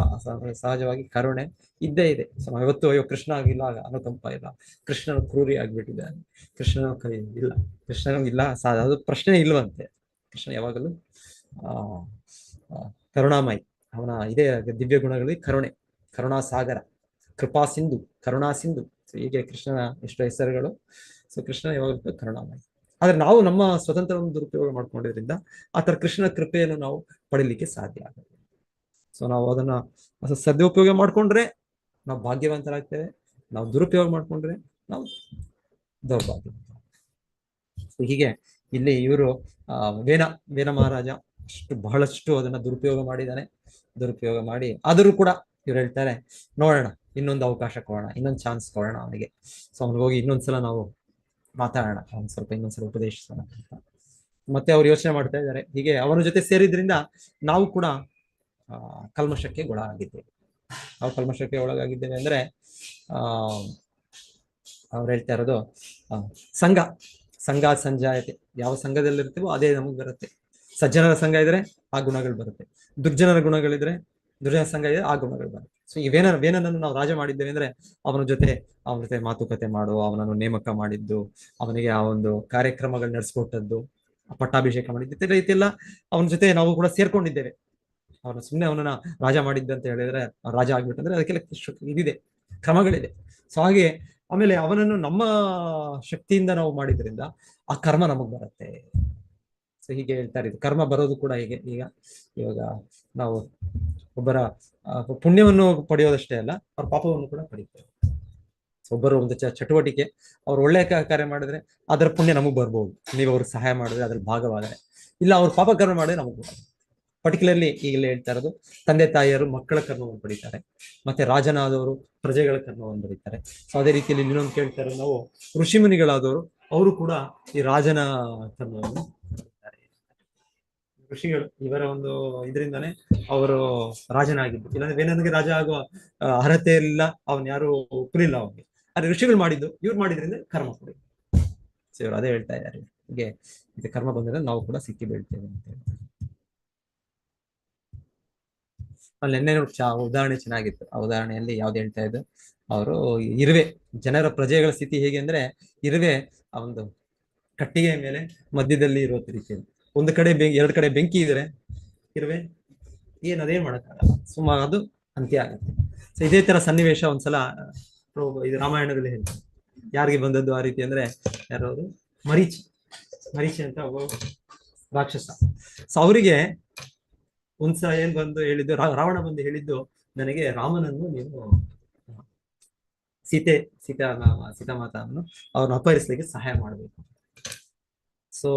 ಸಹಜವಾಗಿ ಕರುಣೆ ಇದ್ದೇ ಇದೆ. ಸೊ ಯಾವತ್ತೂ ಅಯ್ಯೋ ಕೃಷ್ಣ ಆಗಿಲ್ಲ, ಅನುಕಂಪ ಇಲ್ಲ, ಕೃಷ್ಣನು ಕ್ರೂರಿ ಆಗ್ಬಿಟ್ಟಿದ್ದಾನೆ, ಕೃಷ್ಣನ ಕೈ ಇಲ್ಲ, ಕೃಷ್ಣನು ಇಲ್ಲ, ಅದು ಪ್ರಶ್ನೆ ಇಲ್ವಂತೆ. ಕೃಷ್ಣ ಯಾವಾಗಲೂ ಕರುಣಾಮಯಿ. ಅವನ ಇದೇ ದಿವ್ಯ ಗುಣಗಳಲ್ಲಿ ಕರುಣಾ ಸಾಗರ, ಕೃಪಾ ಸಿಂಧು, ಕರುಣಾ ಸಿಂಧು. ಹೀಗೆ ಕೃಷ್ಣನ ಎಷ್ಟೋ ಹೆಸರುಗಳು. ಸೊ ಕೃಷ್ಣ ಯಾವಾಗಲೂ ಕರುಣಾಮಯಿ. ಆದ್ರೆ ನಾವು ನಮ್ಮ ಸ್ವತಂತ್ರವನ್ನು ದುರುಪಯೋಗ ಮಾಡ್ಕೊಂಡಿದ್ರಿಂದ ಆತರ ಕೃಷ್ಣನ ಕೃಪೆಯನ್ನು ನಾವು ಪಡಿಲಿಕ್ಕೆ ಸಾಧ್ಯ ಆಗುತ್ತೆ. ಸೊ ನಾವು ಅದನ್ನ ಸದುಪಯೋಗ ಮಾಡ್ಕೊಂಡ್ರೆ ನಾವು ಭಾಗ್ಯವಂತರಾಗ್ತೇವೆ, ನಾವು ದುರುಪಯೋಗ ಮಾಡ್ಕೊಂಡ್ರೆ ನಾವು ದೌರ್ಭಾಗ್ಯ. ಹೀಗೆ ಇಲ್ಲಿ ಇವರು ವೇನ ವೇನ ಮಹಾರಾಜ ಬಹಳಷ್ಟು ಅದನ್ನ ದುರುಪಯೋಗ ಮಾಡಿದ್ದಾನೆ. ದುರುಪಯೋಗ ಮಾಡಿ ಆದರೂ ಕೂಡ ಇವ್ರು ಹೇಳ್ತಾರೆ ನೋಡೋಣ, ಇನ್ನೊಂದು ಅವಕಾಶ ಕೊಡೋಣ, ಇನ್ನೊಂದು ಚಾನ್ಸ್ ಕೊಡೋಣ ಅವನಿಗೆ. ಸೊ ಅವ್ನಿಗೆ ಹೋಗಿ ಇನ್ನೊಂದ್ಸಲ ನಾವು ಮಾತಾಡೋಣ, ಅವ್ನು ಸ್ವಲ್ಪ ಇನ್ನೊಂದ್ಸಲ ಉಪದೇಶಿಸೋಣ ಅಂತ ಮತ್ತೆ ಅವ್ರು ಯೋಚನೆ ಮಾಡ್ತಾ ಇದ್ದಾರೆ. ಹೀಗೆ ಅವನ ಜೊತೆ ಸೇರಿದ್ರಿಂದ ನಾವು ಕೂಡ ಕಲ್ಮಶಕ್ಕೆ ಒಳಗಾಗಿದ್ದೇವೆ. ನಾವು ಕಲ್ಮಶಕ್ಕೆ ಒಳಗಾಗಿದ್ದೇವೆ ಅಂದ್ರೆ ಅವ್ರು ಹೇಳ್ತಾ ಇರೋದು ಸಂಘ ಸಂಘ ಸಂಜಾಯತೆ. ಯಾವ ಸಂಘದಲ್ಲಿರ್ತೀವೋ ಅದೇ ನಮಗೆ ಬರುತ್ತೆ. ಸಜ್ಜನರ ಸಂಘ ಇದ್ರೆ ಆ ಗುಣಗಳು ಬರುತ್ತೆ, ದುರ್ಜನರ ಗುಣಗಳಿದ್ರೆ ದುರ್ಜನ ಸಂಘ ಇದೆ ಆ ಗುಣಗಳು ಬರುತ್ತೆ. ಸೊ ಈ ವೇನನನ್ನು ನಾವು ರಾಜ ಮಾಡಿದ್ದೇವೆ ಅಂದ್ರೆ ಅವನ ಜೊತೆ ಮಾತುಕತೆ ಮಾಡುವ, ಅವನನ್ನು ನೇಮಕ ಮಾಡಿದ್ದು, ಅವನಿಗೆ ಆ ಒಂದು ಕಾರ್ಯಕ್ರಮಗಳು ನಡೆಸ್ಕೊಟ್ಟದ್ದು, ಪಟ್ಟಾಭಿಷೇಕ ಮಾಡಿದ್ದು, ರೀತಿ ಎಲ್ಲ ಅವನ ಜೊತೆ ನಾವು ಕೂಡ ಸೇರ್ಕೊಂಡಿದ್ದೇವೆ. ಅವನು ಸುಮ್ಮನೆ ಅವನನ್ನ ರಾಜ ಮಾಡಿದ್ದಂತ ಹೇಳಿದ್ರೆ ರಾಜ ಆಗ್ಬಿಟ್ಟಂದ್ರೆ ಅದಕ್ಕೆಲ್ಲ ಇದಿದೆ, ಕ್ರಮಗಳಿದೆ. ಸೊ ಹಾಗೆ ಆಮೇಲೆ ಅವನನ್ನು ನಮ್ಮ ಶಕ್ತಿಯಿಂದ ನಾವು ಮಾಡಿದ್ರಿಂದ ಆ ಕರ್ಮ ನಮಗ್ ಬರುತ್ತೆ. ಸೊ ಹೀಗೆ ಹೇಳ್ತಾರೆ. ಇದು ಕರ್ಮ ಬರೋದು ಕೂಡ ಹೀಗೆ. ಇವಾಗ ನಾವು ಒಬ್ಬರ ಪುಣ್ಯವನ್ನು ಪಡೆಯೋದಷ್ಟೇ ಅಲ್ಲ, ಅವ್ರ ಪಾಪವನ್ನು ಕೂಡ ಪಡಿತೇವೆ. ಒಬ್ಬರು ಒಂದು ಚಟುವಟಿಕೆ ಅವ್ರು ಒಳ್ಳೆ ಕಾರ್ಯ ಮಾಡಿದ್ರೆ ಅದರ ಪುಣ್ಯ ನಮಗ್ ಬರ್ಬೋದು, ನೀವು ಅವ್ರಿಗೆ ಸಹಾಯ ಮಾಡಿದ್ರೆ ಅದ್ರ ಭಾಗವಾದರೆ. ಇಲ್ಲ ಅವ್ರು ಪಾಪ ಕರ್ಮ ಮಾಡಿದ್ರೆ ನಮಗ್ ಬರೋದು. ಪರ್ಟಿಕ್ಯುಲರ್ಲಿ ಈಗಲೇ ಹೇಳ್ತಾ ಇರೋದು ತಂದೆ ತಾಯಿಯರು ಮಕ್ಕಳ ಕರ್ಮವನ್ನು ಪಡಿತಾರೆ, ಮತ್ತೆ ರಾಜನಾದವರು ಪ್ರಜೆಗಳ ಕರ್ಮವನ್ನು ಪಡಿತಾರೆ. ಸೊ ಅದೇ ರೀತಿಯಲ್ಲಿ ಇನ್ನೊಂದು ಕೇಳ್ತಾರೆ ನಾವು, ಋಷಿ ಮುನಿಗಳಾದವರು ಅವರು ಕೂಡ ಈ ರಾಜನ ಕರ್ಮವನ್ನು ಪಡಿತಾರೆ. ಋಷಿಗಳು ಇವರ ಒಂದು ಇದರಿಂದಾನೇ ಅವರು ರಾಜನಾಗಿದ್ದು. ಇಲ್ಲಾಂದ್ರೆ ವೇನನಿಗೆ ರಾಜ ಆಗುವ ಅರ್ಹತೆ ಇಲ್ಲ, ಅವನ್ ಯಾರು ಒಪ್ಪಲಿಲ್ಲ ಅವನಿಗೆ. ಆದ್ರೆ ಋಷಿಗಳು ಮಾಡಿದ್ದು, ಇವ್ರು ಮಾಡಿದ್ರಿಂದ ಕರ್ಮ ಕೊಡಿ. ಸೊ ಇವರು ಅದೇ ಹೇಳ್ತಾ ಇದ್ದಾರೆ, ಹೀಗೆ ಇದು ಕರ್ಮ ಬಂದ್ರೆ ನಾವು ಕೂಡ ಸಿಕ್ಕಿ ಬೀಳ್ತೇವೆ ಅಂತ ಹೇಳ್ತಾರೆ. ಅಲ್ಲಿ ನೆನ್ನೆ ಉದಾಹರಣೆ ಚೆನ್ನಾಗಿತ್ತು. ಆ ಉದಾಹರಣೆಯಲ್ಲಿ ಯಾವ್ದು ಹೇಳ್ತಾ ಇದ್ದು, ಅವರು ಇರುವೆ, ಜನರ ಪ್ರಜೆಗಳ ಸ್ಥಿತಿ ಹೇಗೆ ಅಂದ್ರೆ, ಇರುವೆ ಆ ಒಂದು ಕಟ್ಟಿಗೆ ಮೇಲೆ ಮಧ್ಯದಲ್ಲಿ ಇರೋ ರೀತಿಯಲ್ಲಿ, ಒಂದು ಕಡೆ ಎರಡು ಕಡೆ ಬೆಂಕಿ ಇದ್ರೆ ಇರುವೆ ಅದೇನ್ ಮಾಡಕ್ಕಾಗಲ್ಲ, ಸುಮಾರು ಅದು ಅಂತ್ಯ ಆಗುತ್ತೆ. ಸೊ ಇದೇ ತರ ಸನ್ನಿವೇಶ ಒಂದ್ಸಲ ಇದು ರಾಮಾಯಣದಲ್ಲಿ ಹೇಳ್ತಾರೆ. ಯಾರಿಗೆ ಬಂದದ್ದು ಆ ರೀತಿ ಅಂದ್ರೆ, ಯಾರವರು ಮರೀಚಿ ಅಂತ ಒಬ್ಬ ರಾಕ್ಷಸ. ಸೊ ಅವರಿಗೆ ಒಂದ್ಸಲ ಏನ್ ಬಂದು ಹೇಳಿದ್ದು, ರಾವಣ ಬಂದು ಹೇಳಿದ್ದು, ನನಗೆ ರಾಮನನ್ನು ನೀವು ಸೀತಾಮಾತನ್ನು ಅವ್ರನ್ನ ಅಪಹರಿಸಲಿಕ್ಕೆ ಸಹಾಯ ಮಾಡಬೇಕು. ಸೊ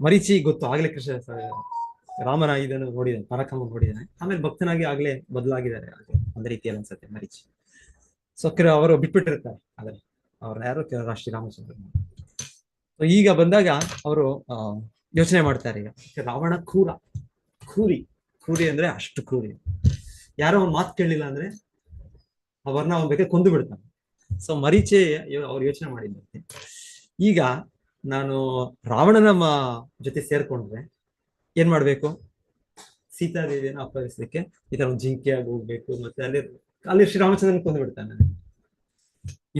ಮರೀಚಿ ಗೊತ್ತು ಆಗ್ಲೇ ಕೃಷ್ಣ ರಾಮನ ಇದನ್ನು ನೋಡಿದ್ದಾನೆ, ಪರಾಕ್ರಮ ನೋಡಿದ್ದಾನೆ. ಆಮೇಲೆ ಭಕ್ತನಾಗಿ ಆಗ್ಲೇ ಬದಲಾಗಿದ್ದಾರೆ ಒಂದ್ ರೀತಿಯಲ್ಲಿ ಅನ್ಸುತ್ತೆ ಮರೀಚಿ. ಸೊ ಅವರು ಬಿಟ್ಬಿಟ್ಟಿರ್ತಾರೆ, ಆದ್ರೆ ಅವ್ರನ್ನ ಯಾರು ಶ್ರೀರಾಮಚಂದ್ರ. ಸೊ ಈಗ ಬಂದಾಗ ಅವರು ಯೋಚನೆ ಮಾಡ್ತಾರೆ, ಈಗ ರಾವಣ ಕ್ರೂರಿ ಅಂದ್ರೆ ಅಷ್ಟು ಕ್ರೂರಿ. ಯಾರೋ ಅವ್ನ ಮಾತು ಕೇಳಲಿಲ್ಲ ಅಂದ್ರೆ ಅವ್ರನ್ನ ಅವ್ನ ಬೇಕಾದ್ರೆ ಕೊಂದು ಬಿಡ್ತಾನೆ. ಸೊ ಮರೀಚೆ ಅವ್ರು ಯೋಚನೆ ಮಾಡಿದ್ದಂತೆ, ಈಗ ನಾನು ರಾವಣನ ಜೊತೆ ಸೇರ್ಕೊಂಡ್ರೆ ಏನ್ ಮಾಡ್ಬೇಕು, ಸೀತಾದೇವಿಯನ್ನು ಅಪಹರಿಸಲಿಕ್ಕೆ ಈ ತರ ಒಂದು ಜಿಂಕೆಯಾಗಿ ಹೋಗ್ಬೇಕು, ಮತ್ತೆ ಅಲ್ಲಿ ಶ್ರೀರಾಮಚಂದ್ರನ್ ಕೊಂದು ಬಿಡ್ತಾನೆ.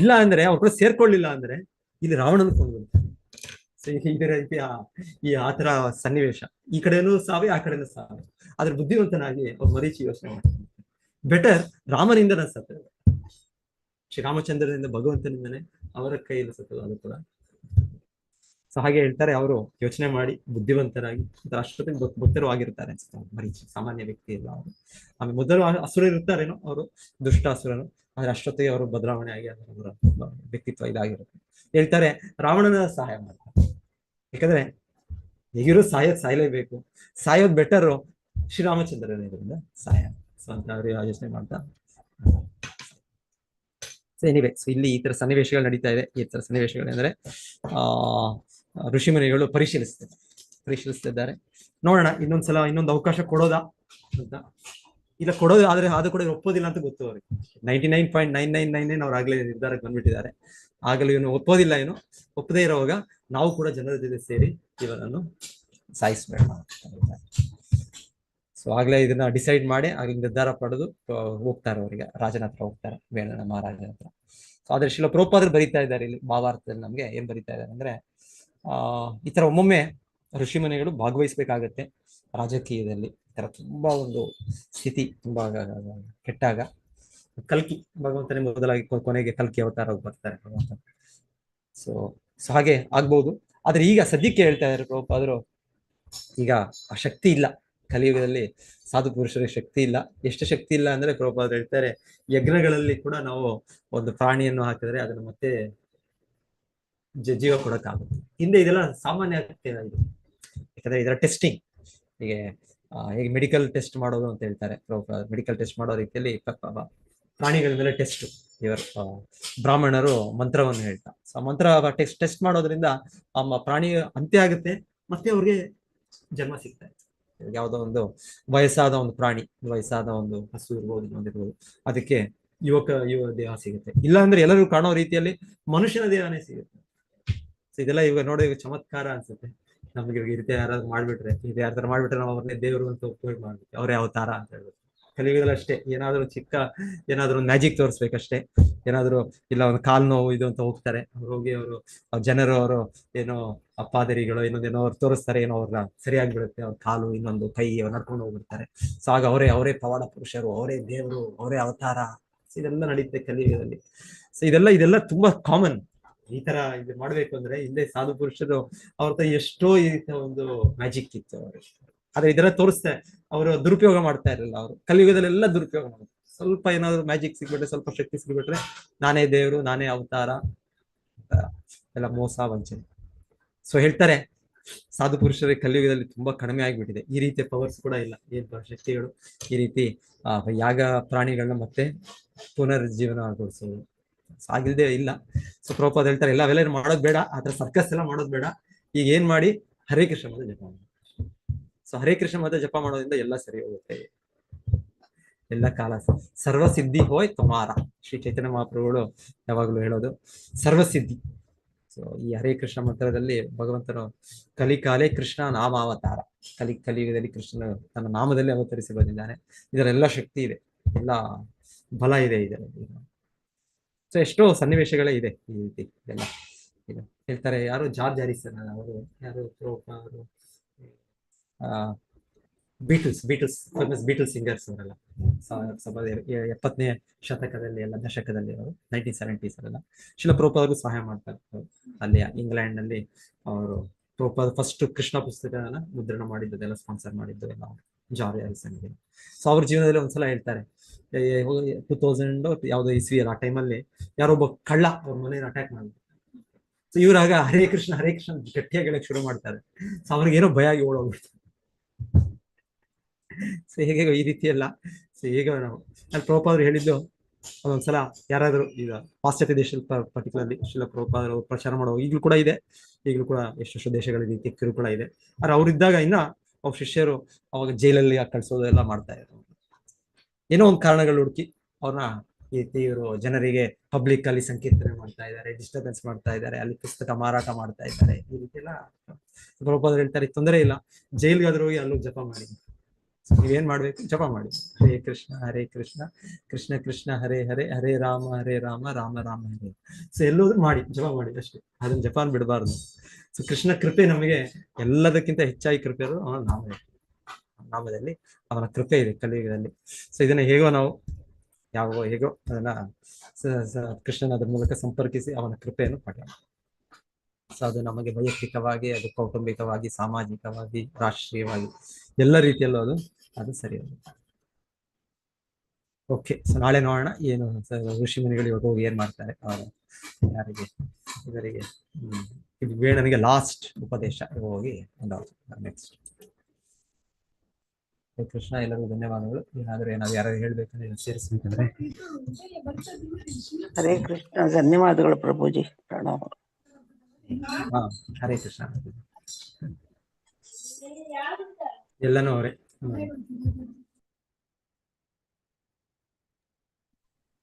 ಇಲ್ಲ ಅಂದ್ರೆ ಅವ್ರ ಕೂಡ ಸೇರ್ಕೊಳ್ಳಿಲ್ಲ ಅಂದ್ರೆ ಇಲ್ಲಿ ರಾವಣನ ಕೊಂದು ಬಿಡ್ತಾನೆ. ಸೊ ಇದರ ಈ ಆತರ ಸನ್ನಿವೇಶ, ಈ ಕಡೆನೂ ಸಾವೇ ಆ ಕಡೆನೂ ಸಾವೇ. ಆದ್ರೆ ಬುದ್ಧಿವಂತನಾಗಿ ಅವ್ರು ಮರೀಚಿ ಯೋಚನೆ ಮಾಡ್ತಾರೆ, ಬೆಟರ್ ರಾಮನಿಂದ ನಾನು ಸತ್ತ, ಶ್ರೀರಾಮಚಂದ್ರನಿಂದ ಭಗವಂತನಿಂದನೇ ಅವರ ಕೈಯಲ್ಲಿ ಸತ್ತದು ಅದು ಕೂಡ. ಸೊ ಹಾಗೆ ಹೇಳ್ತಾರೆ, ಅವರು ಯೋಚನೆ ಮಾಡಿ ಬುದ್ಧಿವಂತರಾಗಿ ಅಷ್ಟೊತ್ತಿಗೆ ಭಕ್ತರು ಆಗಿರ್ತಾರೆ ಅನ್ಸುತ್ತೆ ಮರೀಚಿ, ಸಾಮಾನ್ಯ ವ್ಯಕ್ತಿ ಇಲ್ಲ ಅವರು. ಆಮೇಲೆ ಮೊದಲು ಅಸುರ ಇರ್ತಾರೇನೋ ಅವರು, ದುಷ್ಟ ಅಸುರನು, ಆದ್ರೆ ಅಷ್ಟೊತ್ತಿಗೆ ಅವರು ಬದಲಾವಣೆ ಆಗಿ ಅವರ ವ್ಯಕ್ತಿತ್ವ ಇದಾಗಿರುತ್ತೆ. ಹೇಳ್ತಾರೆ ರಾವಣನ ಸಹಾಯ ಮಾಡ್ತಾರೆ, ಯಾಕಂದ್ರೆ ಹೇಗಿರೋ ಸಾಯಲೇಬೇಕು, ಸಾಯೋದ್ ಬೆಟರು ಶ್ರೀರಾಮಚಂದ್ರನಿಂದ ಸಹಾಯ. ಸೊ ಅಂತ ಅವ್ರು ಯೋಚನೆ ಮಾಡ್ತಾ ಎನಿವೆ. ಸೊ ಇಲ್ಲಿ ಈ ತರ ಸನ್ನಿವೇಶಗಳು ನಡೀತಾ ಇದೆ. ಈ ತರ ಸನ್ನಿವೇಶಗಳಂದ್ರೆ ಋಷಿಮುನಿಗಳು ಪರಿಶೀಲಿಸ್ತಿದ್ದಾರೆ. ನೋಡೋಣ ಇನ್ನೊಂದ್ಸಲ ಇನ್ನೊಂದು ಅವಕಾಶ ಕೊಡೋದಾ ಅಂತ. ಇಲ್ಲ ಕೊಡೋದು ಆದ್ರೆ ಅದು ಕೂಡ ಒಪ್ಪೋದಿಲ್ಲ ಅಂತ ಗೊತ್ತು ಅವ್ರಿಗೆ. 99.9999 ಅವ್ರು ಆಗ್ಲೇ ನಿರ್ಧಾರಕ್ಕೆ ಬಂದ್ಬಿಟ್ಟಿದ್ದಾರೆ. ಆಗಲೂ ಇವನು ಒಪ್ಪೋದಿಲ್ಲ, ಏನು ಒಪ್ಪದೇ ಇರೋವಾಗ ನಾವು ಕೂಡ ಜನರ ಜೊತೆ ಸೇರಿ ಇವರನ್ನು ಸಾಯಿಸ್ಬೇಡ. ಸೊ ಆಗ್ಲೇ ಇದನ್ನ ಡಿಸೈಡ್ ಮಾಡಿ ಆಗ್ಲೇ ನಿರ್ಧಾರ ಪಡೆದು ಹೋಗ್ತಾರೆ, ಅವರಿಗೆ ರಾಜನ ಹತ್ರ ಹೋಗ್ತಾರೆ, ವೇಣನ ಮಹಾರಾಜನ ಹತ್ರ. ಸೊ ಆದ್ರೆ ಶಿಲ ಪ್ರಭುಪಾದರು ಬರೀತಾ ಇದ್ದಾರೆ ಇಲ್ಲಿ ಮಹಾಭಾರತದಲ್ಲಿ. ನಮ್ಗೆ ಏನ್ ಬರೀತಾ ಇದ್ದಾರೆ ಅಂದ್ರೆ, ಈ ತರ ಒಮ್ಮೊಮ್ಮೆ ಋಷಿಮುನಿಗಳು ಭಾಗವಹಿಸ್ಬೇಕಾಗತ್ತೆ ರಾಜಕೀಯದಲ್ಲಿ. ಈ ತರ ತುಂಬಾ ಒಂದು ಸ್ಥಿತಿ ತುಂಬಾ ಕೆಟ್ಟಾಗ ಕಲ್ಕಿ ಭಗವಂತನೇ ಮೊದಲಾಗಿ ಕೊನೆಗೆ ಕಲ್ಕಿ ಅವತಾರ ಬರ್ತಾರೆ ಭಗವಂತ. ಸೊ ಹಾಗೆ ಆಗ್ಬಹುದು. ಆದ್ರೆ ಈಗ ಸದ್ಯಕ್ಕೆ ಹೇಳ್ತಾ ಇದ್ದಾರೆ ಪ್ರಭುಪಾದರು, ಈಗ ಆ ಶಕ್ತಿ ಇಲ್ಲ ಕಲಿಯುಗದಲ್ಲಿ, ಸಾಧು ಪುರುಷರಿಗೆ ಶಕ್ತಿ ಇಲ್ಲ. ಎಷ್ಟು ಶಕ್ತಿ ಇಲ್ಲ ಅಂದ್ರೆ ಪ್ರಭುಪಾದರು ಹೇಳ್ತಾರೆ, ಯಜ್ಞಗಳಲ್ಲಿ ಕೂಡ ನಾವು ಒಂದು ಪ್ರಾಣಿಯನ್ನು ಹಾಕಿದ್ರೆ ಅದನ್ನು ಮತ್ತೆ ಜೀವ ಕೊಡಕ್ಕಾಗುತ್ತೆ. ಹಿಂದೆ ಇದೆಲ್ಲ ಸಾಮಾನ್ಯ ಆಗ್ತಿಲ್ಲ ಇದು, ಯಾಕಂದ್ರೆ ಇದರ ಟೆಸ್ಟಿಂಗ್ ಹೀಗೆ ಹೇಗೆ ಮೆಡಿಕಲ್ ಟೆಸ್ಟ್ ಮಾಡೋದು ಅಂತ ಹೇಳ್ತಾರೆ. ಮೆಡಿಕಲ್ ಟೆಸ್ಟ್ ಮಾಡೋ ರೀತಿಯಲ್ಲಿ ಪ್ರಾಣಿಗಳ ಮೇಲೆ ಟೆಸ್ಟ್. ಇವರು ಬ್ರಾಹ್ಮಣರು ಮಂತ್ರವನ್ನು ಹೇಳ್ತಾ, ಸೊ ಮಂತ್ರ ಟೆಸ್ಟ್ ಮಾಡೋದ್ರಿಂದ ಆ ಪ್ರಾಣಿ ಅಂತ್ಯ ಆಗುತ್ತೆ, ಮತ್ತೆ ಅವ್ರಿಗೆ ಜನ್ಮ ಸಿಗ್ತಾ ಇದೆ. ಯಾವುದೋ ಒಂದು ವಯಸ್ಸಾದ ಒಂದು ಪ್ರಾಣಿ, ವಯಸ್ಸಾದ ಒಂದು ಹಸು ಇರ್ಬೋದು, ಒಂದಿರ್ಬೋದು, ಅದಕ್ಕೆ ಯುವ ದೇಹ ಸಿಗುತ್ತೆ. ಇಲ್ಲ ಅಂದ್ರೆ ಎಲ್ಲರೂ ಕಾಣೋ ರೀತಿಯಲ್ಲಿ ಮನುಷ್ಯನ ದೇಹನೇ ಸಿಗುತ್ತೆ. ಸೊ ಇದೆಲ್ಲ ಇವಾಗ ನೋಡಿ ಚಮತ್ಕಾರ ಅನ್ಸುತ್ತೆ ನಮ್ಗೆ. ಈ ರೀತಿ ಯಾರಾದ್ರು ಮಾಡ್ಬಿಟ್ರೆ, ಇದು ಯಾರ ಮಾಡ್ಬಿಟ್ರೆ ನಾವು ಅವ್ರನ್ನೇ ದೇವರು ಅಂತ ಉಪಯೋಗ ಮಾಡ್ಬಿಟ್ಟು ಅವರೇ ಅವತಾರ ಅಂತ ಹೇಳ್ಬೇಕು. ಕಲಿಯುಗದಲ್ಲಿ ಅಷ್ಟೇ, ಏನಾದ್ರು ಚಿಕ್ಕ ಏನಾದ್ರು ಒಂದು ಮ್ಯಾಜಿಕ್ ತೋರಿಸ್ಬೇಕಷ್ಟೇ. ಏನಾದ್ರು ಇಲ್ಲ ಒಂದು ಕಾಲ್ ನೋವು ಇದು ಅಂತ ಹೋಗ್ತಾರೆ, ಅವ್ರು ಹೋಗಿ ಅವರು ಜನರು ಅವರು ಏನೋ ಪಾದರಿಗಳು ಇನ್ನೊಂದೇನೋ ಅವ್ರು ತೋರಿಸ್ತಾರೆ, ಏನೋ ಅವ್ರನ್ನ ಸರಿಯಾಗ್ಬಿಡುತ್ತೆ, ಅವ್ರ ಕಾಲು ಇನ್ನೊಂದು ಕೈ ಅವ್ರು ನಡ್ಕೊಂಡು ಹೋಗ್ಬಿಡ್ತಾರೆ. ಸೊ ಆಗ ಅವರೇ ಪವಾಡ ಪುರುಷರು, ಅವರೇ ದೇವರು, ಅವರೇ ಅವತಾರ. ಇದೆಲ್ಲ ನಡೀತೆ ಕಲಿಯುಗದಲ್ಲಿ. ಸೊ ಇದೆಲ್ಲ ತುಂಬಾ ಕಾಮನ್. ಈ ತರ ಇದು ಮಾಡ್ಬೇಕು ಅಂದ್ರೆ ಹಿಂದೆ ಸಾಧು ಪುರುಷರು ಅವ್ರ ಎಷ್ಟೋ ಈ ಒಂದು ಮ್ಯಾಜಿಕ್ ಇತ್ತು ಅವ್ರಿಗೆ. ಆದ್ರೆ ಇದೆಲ್ಲ ತೋರಿಸ್ತಾರೆ, ಅವರು ದುರುಪಯೋಗ ಮಾಡ್ತಾ ಇರಲಿಲ್ಲ. ಅವರು ಕಲಿಯುಗದಲ್ಲೆಲ್ಲ ದುರುಪಯೋಗ ಮಾಡ್ತಾರೆ. ಸ್ವಲ್ಪ ಏನಾದ್ರು ಮ್ಯಾಜಿಕ್ ಸಿಗ್ಬಿಟ್ರೆ, ಸ್ವಲ್ಪ ಶಕ್ತಿ ಸಿಗ್ಬಿಟ್ರೆ ನಾನೇ ದೇವರು, ನಾನೇ ಅವತಾರ, ಎಲ್ಲ ಮೋಸ ವಂಚನೆ. ಸೊ ಹೇಳ್ತಾರೆ ಸಾಧು ಪುರುಷರಿಗೆ ಕಲಿಯುಗದಲ್ಲಿ ತುಂಬಾ ಕಡಿಮೆ ಆಗಿಬಿಟ್ಟಿದೆ. ಈ ರೀತಿಯ ಪವರ್ಸ್ ಕೂಡ ಇಲ್ಲ, ಏನ್ ಶಕ್ತಿಗಳು ಈ ರೀತಿ ಯಾಗ ಪ್ರಾಣಿಗಳನ್ನ ಮತ್ತೆ ಪುನರ್ಜೀವನಗೊಳಿಸೋದು ಆಗಿಲ್ದೇ ಇಲ್ಲ. ಸೊ ಪ್ರಭುಪಾದ ಹೇಳ್ತಾರೆ ಎಲ್ಲ ಅವೆಲ್ಲ ಮಾಡೋದ್ ಬೇಡ, ಆತರ ಸರ್ಕಸ್ ಎಲ್ಲ ಮಾಡೋದ್ ಬೇಡ. ಈಗ ಏನ್ ಮಾಡಿ ಹರೇ ಕೃಷ್ಣ ಮತ ಜಪ ಮಾಡಿ. ಸೊ ಹರೇ ಕೃಷ್ಣ ಮತ ಜಪ ಮಾಡೋದ್ರಿಂದ ಎಲ್ಲ ಸರಿ ಹೋಗುತ್ತೆ, ಎಲ್ಲ ಕಾಲ ಸರ್ವಸಿದ್ಧಿ ಹೋಯ್ ತುಮಾರ. ಶ್ರೀ ಚೈತನ್ಯ ಮಹಾಪ್ರಭುಗಳು ಯಾವಾಗಲೂ ಹೇಳೋದು ಸರ್ವಸಿದ್ಧಿ. ಸೊ ಈ ಹರೇ ಕೃಷ್ಣ ಮಂತ್ರದಲ್ಲಿ ಭಗವಂತನು ಕಲಿಕಾಲೇ ಕೃಷ್ಣ ನಾಮಾವತಾರ, ಕಲಿಯುಗದಲ್ಲಿ ಕೃಷ್ಣನ ತನ್ನ ನಾಮದಲ್ಲಿ ಅವತರಿಸಿ ಬಂದಿದ್ದಾನೆ. ಇದರೆಲ್ಲ ಶಕ್ತಿ ಇದೆ, ಎಲ್ಲ ಬಲ ಇದೆ ಇದರಲ್ಲಿ. ಸೊ ಎಷ್ಟೋ ಸನ್ನಿವೇಶಗಳೇ ಇದೆ ಈ ರೀತಿ ಎಲ್ಲ. ಹೇಳ್ತಾರೆ ಯಾರು ಜಾರ್ಜ್ ಹ್ಯಾರಿಸನ್ ಅವರು, ಯಾರು ಬೀಟಲ್ಸ್ ಫೇಮಸ್ ಬೀಟಲ್ಸ್ ಸಿಂಗರ್ಸ್ ಅವರೆಲ್ಲ 70ನೇ ಶತಕದಲ್ಲಿ ಎಲ್ಲ ದಶಕದಲ್ಲಿ ಅವರು 1970s ಅಲ್ಲೆಲ್ಲ ಶಿಲ ಪ್ರಭುಪಾದರಿಗೂ ಸಹಾಯ ಮಾಡ್ತಾರೆ. ಅಲ್ಲಿ ಇಂಗ್ಲೆಂಡ್ ನಲ್ಲಿ ಅವರು ಪ್ರಭುಪಾದ ಫಸ್ಟ್ ಕೃಷ್ಣ ಪುಸ್ತಕನ ಮುದ್ರಣ ಮಾಡಿದ್ದೆಲ್ಲ ಸ್ಪಾನ್ಸರ್ ಮಾಡಿದ್ದು ಎಲ್ಲ ಜಾರ್ಜ್ ಹ್ಯಾರಿಸನ್ಗೆ. ಸೊ ಅವ್ರ ಜೀವನದಲ್ಲಿ ಒಂದ್ಸಲ ಹೇಳ್ತಾರೆ 2000 ಯಾವ್ದೋ ಇಸ್ವಿಯಲ್ಲ, ಆ ಟೈಮಲ್ಲಿ ಯಾರೊಬ್ಬ ಕಳ್ಳ ಅವ್ರ ಮನೇನ ಅಟ್ಯಾಕ್ ಮಾಡಿದ್ರು. ಸೊ ಇವ್ರಾಗ ಹರೇ ಕೃಷ್ಣ ಗಟ್ಟಿಯಾಗಿ ಹೇಳಕ್ ಶುರು ಮಾಡ್ತಾರೆ. ಸೊ ಅವ್ರಿಗೇನೋ ಭಯ ಆಗಿ ಓಡೋಗ್ಬಿಡ್ತಾರೆ. ಸೊ ಹೇಗೆ ಈ ರೀತಿ ಎಲ್ಲ. ಸೊ ಈಗ ನಾವು ಅಲ್ಲಿ ಪ್ರಭುಪಾದರು ಹೇಳಿದ್ದು, ಅದೊಂದ್ಸಲ ಯಾರಾದ್ರು ಈಗ ಪಾಶ್ಚಾತ್ಯ ದೇಶದಲ್ಲಿ ಪರ್ಟಿಕ್ಯುಲರ್ಲಿ ಶಿಲ ಪ್ರಭುಪಾದರು ಪ್ರಚಾರ ಮಾಡೋ ಈಗಲೂ ಕೂಡ ಇದೆ, ಈಗಲೂ ಕೂಡ ಎಷ್ಟೆಷ್ಟು ದೇಶಗಳಲ್ಲಿ ತಿಕ್ಕರು ಕೂಡ ಇದೆ. ಆದ್ರೆ ಅವ್ರಿದ್ದಾಗ ಇನ್ನ ಅವ್ರ ಶಿಷ್ಯರು ಅವಾಗ ಜೈಲಲ್ಲಿ ಕಳ್ಸೋದು ಎಲ್ಲ ಮಾಡ್ತಾ ಇದ್ರು. ಏನೋ ಒಂದು ಕಾರಣಗಳು ಹುಡುಕಿ ಅವ್ರನ್ನ ಇವರು ಜನರಿಗೆ ಪಬ್ಲಿಕ್ ಅಲ್ಲಿ ಸಂಕೀರ್ತನೆ ಮಾಡ್ತಾ ಇದ್ದಾರೆ, ಡಿಸ್ಟರ್ಬೆನ್ಸ್ ಮಾಡ್ತಾ ಇದ್ದಾರೆ, ಅಲ್ಲಿ ಪುಸ್ತಕ ಮಾರಾಟ ಮಾಡ್ತಾ ಇದ್ದಾರೆ. ಈ ರೀತಿ ಎಲ್ಲ ಪ್ರಭುಪಾದರು ಹೇಳ್ತಾರೆ ತೊಂದರೆ ಇಲ್ಲ, ಜೈಲ್ಗಾದ್ರೂ ಹೋಗಿ ಅಲ್ಲೂ ಜಪ ಮಾಡಿ. ನೀವೇನ್ ಮಾಡ್ಬೇಕು, ಜಪ ಮಾಡಿ ಹರೇ ಕೃಷ್ಣ ಕೃಷ್ಣ ಕೃಷ್ಣ ಹರೇ ಹರೇ, ಹರೇ ರಾಮ ರಾಮ ರಾಮ ಹರೇ. ಸೊ ಎಲ್ಲೋದ್ರು ಮಾಡಿ, ಜಪ ಮಾಡಿ ಅಷ್ಟೇ, ಅದನ್ನ ಜಪಾನ್ ಬಿಡಬಾರ್ದು. ಸೊ ಕೃಷ್ಣ ಕೃಪೆ ನಮಗೆ ಎಲ್ಲದಕ್ಕಿಂತ ಹೆಚ್ಚಾಗಿ ಕೃಪೆ ಇರೋದು ಅವನ ನಾಮದಲ್ಲಿ ಅವನ ಕೃಪೆ ಇದೆ ಕಲಿಯುಗದಲ್ಲಿ. ಸೊ ಇದನ್ನ ಹೇಗೋ ನಾವು ಹೇಗೋ ಅದನ್ನ ಕೃಷ್ಣನ ಅದ್ರ ಮೂಲಕ ಸಂಪರ್ಕಿಸಿ ಅವನ ಕೃಪೆಯನ್ನು ಪಡೆಯೋಣ. ಸೊ ಅದು ನಮಗೆ ವೈಯಕ್ತಿಕವಾಗಿ, ಅದು ಕೌಟುಂಬಿಕವಾಗಿ, ಸಾಮಾಜಿಕವಾಗಿ, ರಾಷ್ಟ್ರೀಯವಾಗಿ ಎಲ್ಲ ರೀತಿಯಲ್ಲೂ ಅದು ಸರಿ ಹೋಗುತ್ತೆ. ಓಕೆ, ಸೊ ನಾಳೆ ನೋಡೋಣ ಏನು ಋಷಿ ಮುನಿಗಳು ಇವಾಗ ಹೋಗಿ ಏನ್ ಮಾಡ್ತಾರೆ. ಯಾರಿಗೆ ಇವರಿಗೆ ಇದು ವೇಣನಿಗೆ ಲಾಸ್ಟ್ ಉಪದೇಶ ಹೋಗಿ ನೆಕ್ಸ್ಟ್. ಕೃಷ್ಣ ಎಲ್ಲರಿಗೂ ಧನ್ಯವಾದಗಳು. ಏನಾದ್ರು ಯಾರು ಹೇಳ್ಬೇಕಂದ್ರೆ ಸೇರಿಸ್ಬೇಕಂದ್ರೆ. ಹರೇ ಕೃಷ್ಣ, ಧನ್ಯವಾದಗಳು ಪ್ರಭುಜಿ, ಪ್ರಣಾಮ. ಹಾ, ಹರೇ ಕೃಷ್ಣ. ಎಲ್ಲನೂ ಅವರೇ.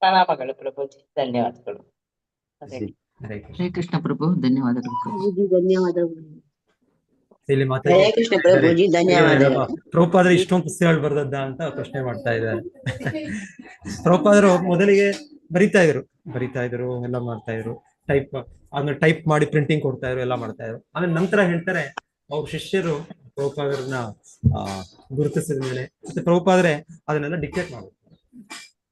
ಪ್ರಣಾಮಗಳು ಪ್ರಭುಜಿ, ಧನ್ಯವಾದಗಳು. ಹರೇ ಕೃಷ್ಣ ಪ್ರಭು, ಧನ್ಯವಾದಗಳು ಪ್ರಭುಜಿ, ಧನ್ಯವಾದಗಳು. ಇಲ್ಲಿ ಹರೇ ಕೃಷ್ಣ ಪ್ರಭುಜಿ, ಧನ್ಯವಾದಗಳು. ಪ್ರಭುಪಾದರು ಇಷ್ಟೊಂದು ಪುಸ್ತಕಗಳು ಬರ್ದದ್ದ ಅಂತ ಪ್ರಶ್ನೆ ಮಾಡ್ತಾ ಇದ್ದಾರೆ. ಪ್ರಭುಪಾದರು ಮೊದಲಿಗೆ ಬರಿತಾ ಇದ್ರು ಎಲ್ಲ ಮಾಡ್ತಾ ಇದ್ರು, ಟೈಪ್ ಮಾಡಿ ಪ್ರಿಂಟಿಂಗ್ ಕೊಡ್ತಾ ಇದ್ರು, ಎಲ್ಲ ಮಾಡ್ತಾ ಇದ್ರು. ಆಮೇಲೆ ನಂತರ ಹೇಳ್ತಾರೆ ಅವ್ರ ಶಿಷ್ಯರು ಪ್ರಭುಪಾದರನ್ನ ಗುರುತಿಸಿದ ಮೇಲೆ ಮತ್ತೆ ಪ್ರಭುಪಾದರೆ ಅದನ್ನೆಲ್ಲ ಡಿಕ್ಟೇಟ್ ಮಾಡುದು,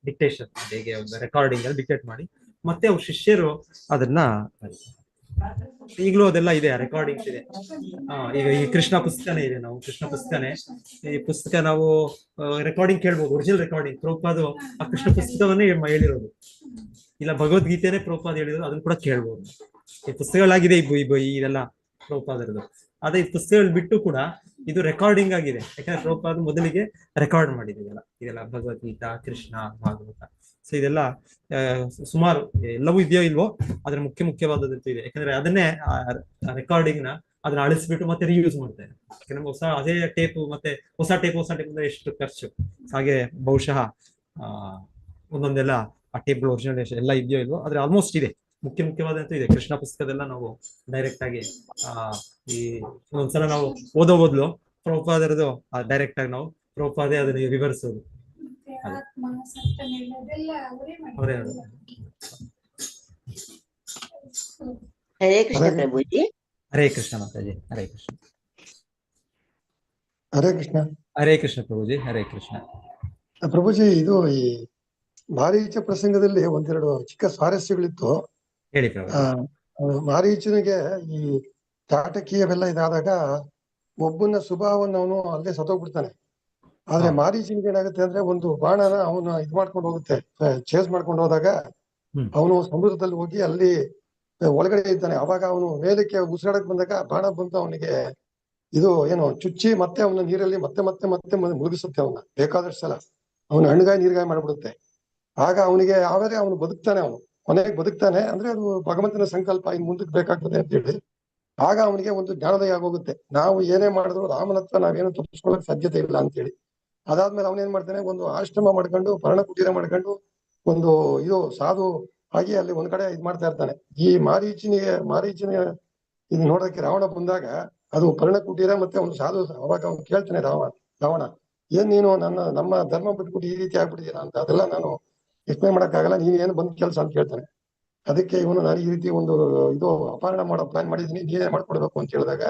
ಡಿಕ್ಟೇಷನ್ ಹೇಗೆ ಒಂದು ರೆಕಾರ್ಡಿಂಗ್ ಅಲ್ಲಿ ಡಿಕ್ಟೇಟ್ ಮಾಡಿ ಮತ್ತೆ ಅವ್ರ ಶಿಷ್ಯರು ಅದನ್ನ ಈಗಲೂ ಅದೆಲ್ಲ ಇದೆ, ರೆಕಾರ್ಡಿಂಗ್ಸ್ ಇದೆ. ಈಗ ಈ ಕೃಷ್ಣ ಪುಸ್ತಕನೇ ಇದೆ, ನಾವು ಕೃಷ್ಣ ಪುಸ್ತಕನೇ ಈ ಪುಸ್ತಕ ನಾವು ರೆಕಾರ್ಡಿಂಗ್ ಕೇಳ್ಬೋದು, ಒರಿಜಿನಲ್ ರೆಕಾರ್ಡಿಂಗ್. ಪ್ರಭುಪಾದ ಆ ಕೃಷ್ಣ ಪುಸ್ತಕವನ್ನೇ ಹೇಳಿರೋದು, ಇಲ್ಲ ಭಗವದ್ಗೀತೆನೇ ಪ್ರಭುಪಾದ ಹೇಳಿರೋದು, ಅದನ್ನ ಕೂಡ ಕೇಳ್ಬೋದು. ಈ ಪುಸ್ತಕಗಳಾಗಿದೆ ಇದೆಲ್ಲ ಪ್ರಭುಪಾದರದು. ಅದೇ ಈ ಪುಸ್ತಕಗಳು ಬಿಟ್ಟು ಕೂಡ ಇದು ರೆಕಾರ್ಡಿಂಗ್ ಆಗಿದೆ, ಯಾಕಂದ್ರೆ ಪ್ರಭುಪಾದ ಮೊದಲಿಗೆ ರೆಕಾರ್ಡ್ ಮಾಡಿದೆಲ್ಲ ಇದೆಲ್ಲ ಭಗವದ್ಗೀತಾ, ಕೃಷ್ಣ, ಭಾಗವತ. ಸೊ ಇದೆಲ್ಲ ಸುಮಾರು ಎಲ್ಲವೂ ಇದೆಯೋ ಇಲ್ವೋ ಅದ್ರ ಮುಖ್ಯವಾದದ್ದು ಇದೆ, ಯಾಕಂದ್ರೆ ಅದನ್ನೇ ರೆಕಾರ್ಡಿಂಗ್ ನ ಅದನ್ನ ಅಳಿಸ್ಬಿಟ್ಟು ಮತ್ತೆ ರಿಯೂಸ್ ಮಾಡ್ತಾರೆ. ಯಾಕಂದ್ರೆ ಅದೇ ಟೇಪ್ ಮತ್ತೆ ಹೊಸ ಟೇಪ್ ಅಂದ್ರೆ ಎಷ್ಟು ಖರ್ಚು. ಹಾಗೆ ಬಹುಶಃ ಒಂದೊಂದೆಲ್ಲ ಆ ಟೇಪ್ಗಳು ಒರಿಜಿನಲ್ ಎಲ್ಲ ಇದೆಯೋ ಇಲ್ವೋ ಆದ್ರೆ ಆಲ್ಮೋಸ್ಟ್ ಇದೆ. ಮುಖ್ಯವಾದಂತೂ ಇದೆ. ಕೃಷ್ಣ ಪುಸ್ತಕದೆಲ್ಲ ನಾವು ಡೈರೆಕ್ಟ್ ಆಗಿ ಈ ಒಂದ್ಸಲ ನಾವು ಓದೋ ಬದಲು ಪ್ರಭುಪಾದರದು ಡೈರೆಕ್ಟ್ ಆಗಿ ನಾವು ಪ್ರಭುಪಾದೇ ಅದನ್ನ ವಿವರಿಸೋದು. ಅವರೇ ಹರೇ ಕೃಷ್ಣ ಪ್ರಭುಜಿ. ಹರೇ ಕೃಷ್ಣ ಮಾತಾಜಿ. ಹರೇ ಕೃಷ್ಣ. ಹರೇ ಕೃಷ್ಣ. ಹರೇ ಕೃಷ್ಣ ಪ್ರಭುಜಿ. ಹರೇ ಕೃಷ್ಣ. ಪ್ರಭುಜಿ, ಇದು ಈ ಮಾರೀಚ ಪ್ರಸಂಗದಲ್ಲಿ ಒಂದೆರಡು ಚಿಕ್ಕ ಸ್ವಾರಸ್ಯಗಳಿತ್ತು. ಹೇಳಿ ಪ್ರಭು. ಮಾರೀಚನಿಗೆ ಈ ತಾಟಕೀಯವೆಲ್ಲ ಇದಾದಾಗ ಒಬ್ಬನ ಸ್ವಭಾವವನ್ನು ಅವನು ಅಲ್ಲೇ ಸತ್ತೋಗ್ಬಿಡ್ತಾನೆ. ಆದ್ರೆ ಮಾರೀಚನಿಗೆ ಏನಾಗುತ್ತೆ ಅಂದ್ರೆ ಒಂದು ಬಾಣನ ಅವನು ಇದ್ ಮಾಡ್ಕೊಂಡು ಹೋಗುತ್ತೆ, ಚೇಸ್ ಮಾಡ್ಕೊಂಡು ಹೋದಾಗ ಅವನು ಸಮುದ್ರದಲ್ಲಿ ಹೋಗಿ ಅಲ್ಲಿ ಒಳಗಡೆ ಇದ್ದಾನೆ. ಅವಾಗ ಅವನು ಮೇಲಕ್ಕೆ ಉಸಿರಾಡಕ್ ಬಂದಾಗ ಬಾಣ ಬಂತು ಅವನಿಗೆ ಇದು ಏನು ಚುಚ್ಚಿ ಮತ್ತೆ ಅವನ ನೀರಲ್ಲಿ ಮತ್ತೆ ಮತ್ತೆ ಮತ್ತೆ ಮುಳುಗಿಸುತ್ತೆ. ಅವನ ಬೇಕಾದಷ್ಟು ಸಲ ಅವನು ಹಣ್ಣುಗಾಯಿ ನೀರ್ಗಾಯಿ ಮಾಡ್ಬಿಡುತ್ತೆ. ಆಗ ಅವನಿಗೆ ಆಮೇಲೆ ಅವನು ಬದುಕ್ತಾನೆ, ಅವನು ಕೊನೆಗೆ ಬದುಕ್ತಾನೆ. ಅಂದ್ರೆ ಅದು ಭಗವಂತನ ಸಂಕಲ್ಪ, ಇನ್ ಮುಂದಕ್ಕೆ ಬೇಕಾಗ್ತದೆ ಅಂತ ಹೇಳಿ. ಆಗ ಅವನಿಗೆ ಒಂದು ಜ್ಞಾನೋದಯ ಆಗೋಗುತ್ತೆ, ನಾವು ಏನೇ ಮಾಡಿದ್ರು ರಾಮನ ಹತ್ರ ನಾವೇನು ತಪ್ಪಿಸ್ಕೊಳ್ಳೋಕೆ ಸಾಧ್ಯತೆ ಇಲ್ಲ ಅಂತೇಳಿ. ಅದಾದ್ಮೇಲೆ ಅವನೇನ್ ಮಾಡ್ತಾನೆ, ಒಂದು ಆಶ್ರಮ ಮಾಡ್ಕೊಂಡು ಪರ್ಣ ಕುಟೀರ ಮಾಡ್ಕೊಂಡು ಒಂದು ಇದು ಸಾಧು ಆಗಿ ಅಲ್ಲಿ ಒಂದ್ ಕಡೆ ಇದ್ ಮಾಡ್ತಾ ಇರ್ತಾನೆ. ಈ ಮಾರೀಚನ ಇದು ನೋಡೋಕೆ ರಾವಣ ಬಂದಾಗ ಅದು ಪರ್ಣ ಕುಟೀರ ಮತ್ತೆ ಒಂದು ಸಾಧು. ಅವಾಗ ಅವ್ನು ಕೇಳ್ತಾನೆ ರಾವಣ, ಏನ್ ನೀನು ನಮ್ಮ ಧರ್ಮ ಬಿಟ್ಬಿಟ್ಟು ಈ ರೀತಿ ಆಗ್ಬಿಟ್ಟಿದ್ದೀರಾ ಅಂತ. ಅದೆಲ್ಲ ನಾನು ಯೋಚನೆ ಮಾಡಕ್ಕಾಗಲ್ಲ, ನೀನ್ ಏನು ಬಂದ್ ಕೆಲ್ಸ ಅಂತ ಕೇಳ್ತಾನೆ. ಅದಕ್ಕೆ ಇವನು ನಾನು ಈ ರೀತಿ ಒಂದು ಇದು ಅಪಹರಣ ಮಾಡೋ ಪ್ಲಾನ್ ಮಾಡಿದೀನಿ, ನೀನೇ ಮಾಡ್ಕೊಡ್ಬೇಕು ಅಂತ ಹೇಳಿದಾಗ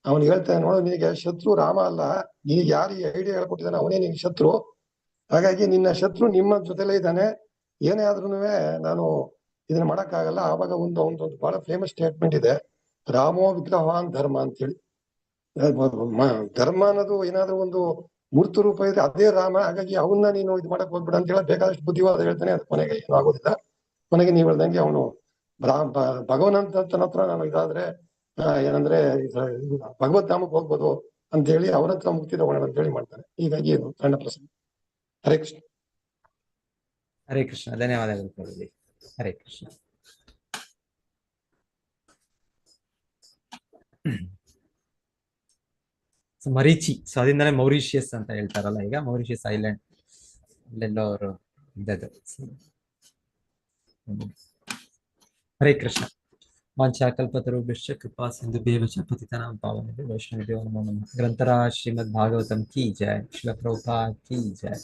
ಅವನು ಹೇಳ್ತಾನೆ, ನೋಡು ನಿನಗೆ ಶತ್ರು ರಾಮ ಅಲ್ಲ, ನಿನಗೆ ಯಾರು ಈ ಐಡಿಯಾ ಹೇಳ್ಕೊಟ್ಟಿದ್ದಾನೆ ಅವನೇ ನಿನ್ ಶತ್ರು. ಹಾಗಾಗಿ ನಿನ್ನ ಶತ್ರು ನಿಮ್ಮ ಜೊತೆಲೇ ಇದ್ದಾನೆ, ಏನೇ ಆದ್ರೂ ನಾನು ಇದನ್ನ ಮಾಡಕ್ಕಾಗಲ್ಲ. ಆವಾಗ ಒಂದು ಬಹಳ ಫೇಮಸ್ ಸ್ಟೇಟ್ಮೆಂಟ್ ಇದೆ, ರಾಮೋ ವಿಗ್ರಹವಾನ್ ಧರ್ಮ ಅಂತೇಳಿ. ಧರ್ಮ ಅನ್ನೋದು ಏನಾದ್ರೂ ಒಂದು ಮೂರ್ತ ರೂಪ ಇದೆ, ಅದೇ ರಾಮ. ಹಾಗಾಗಿ ಅವನ್ನ ನೀನು ಇದು ಮಾಡಕ್ ಹೋಗ್ಬಿಡ ಅಂತ ಹೇಳಿ ಬೇಕಾದಷ್ಟು ಬುದ್ಧಿವಾದ ಹೇಳ್ತಾನೆ. ಅದು ಕೊನೆಗೆ ಏನು ಆಗೋದಿಲ್ಲ. ಕೊನೆಗೆ ನೀವು ಹೇಳ್ದಂಗೆ ಅವನು ಭಗವಂತನ ಹತ್ರ ನಾನು ಇದಾದ್ರೆ ಏನಂದ್ರೆ ಭಗವತ್ ಧಾಮಕ್ಕೆ ಹೋಗ್ಬೋದು ಅಂತ ಹೇಳಿ ಅವ್ರ ಹತ್ರ ಮುಕ್ತಿ ತಗೊಳ್ಳೋಣ ಅಂತ ಹೇಳಿ ಮಾಡ್ತಾನೆ. ಹೀಗಾಗಿ ಇದು ಸಣ್ಣ ಪ್ರಸಂಗ. ಹರೇ ಕೃಷ್ಣ. ಹರೇ ಕೃಷ್ಣ. ಧನ್ಯವಾದಗಳು ಪ್ರಭುಜಿ. ಹರೇ ಕೃಷ್ಣ. ಮರೀಚಿ, ಸೊ ಅದರಿಂದಾನೆ ಮೌರಿಷಿಯಸ್ ಅಂತ ಹೇಳ್ತಾರಲ್ಲ, ಈಗ ಮೌರಿಷಿಯಸ್ ಐಲ್ಯಾಂಡ್ ಅಲ್ಲೆಲ್ಲೋ ಅವರು ಇದ್ದದ್ದು. ಹರೇ ಕೃಷ್ಣ. ವಾಂಛಾಕಲ್ಪತರುಭ್ಯಶ್ಚ ಕೃಪಾ ಸಿಂಧುಭ್ಯೇವ ಚ ಪತಿತಾನಾಂ ಪಾವನೇಭ್ಯೋ ವೈಷ್ಣವೇಭ್ಯೋ ನಮೋ ನಮಃ. ಗ್ರಂಥರಾಜ ಶ್ರೀಮದ್ ಭಾಗವತಂ ಕಿ ಜಯ. ಶ್ರೀಲ ಪ್ರಭುಪಾದ್ ಕಿ ಜಯ.